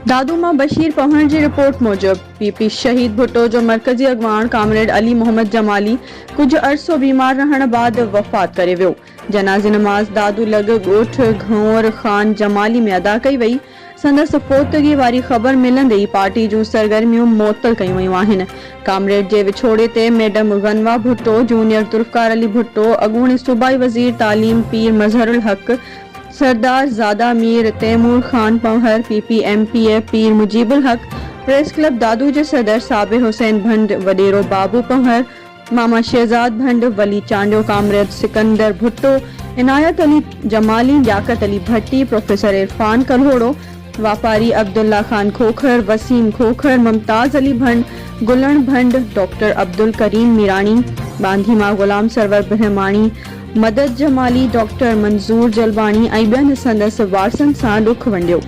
दादूमा बशीर पहुण जी report मूजिब PP शहीद भुट्टो जो मरकजी अगवान कामरेड अली मोहम्मद जमाली कुछ अरसो बीमार रहण बाद वफ़ात करे वियो। जनाज़े नमाज़ दादू लग ॻोठ घंवर खान जमाली में अदा कई वई। संदस पोतगी वारी ख़बर मिलंदे ही पार्टी जूं सरगर्मियूं मुअत्तल कयूं वयूं आहिनि। कामरेड जे विछोड़े ते मैडम गनवा भुट्टो, जूनियर जुल्फ़कार अली भुट्टो, अॻूणे सूबाई वज़ीर तालीम पीर मज़हरुल हक़, सरदार ज़ादा मीर तैमूर खान पंहर, PPMPF पीर मुजीबुल हक, प्रेस क्लब दादू जे सदर साबिर हुसैन भंड, वडेरो बाबू पंहर, मामा शहजाद भंड, वली चांडियो, कामरेड सिकंदर भुट्टो, इनायत अली जमाली, लियाकत अली भट्टी, प्रोफेसर इरफान कल्होड़ो, वापारी अब्दुल्ला खान खोखर, वसीम खोखर, मुमताज अली भंड, गुलण भंड, डॉक्टर अब्दुल करीम मीरानी, बांधीमा गुलाम सरवर ब्रह्माणी, मदद जमाली, डॉक्टर मंजूर जलवाणी ऐं ॿियनि संदसि वारसनि सां ॾुख वंडियो।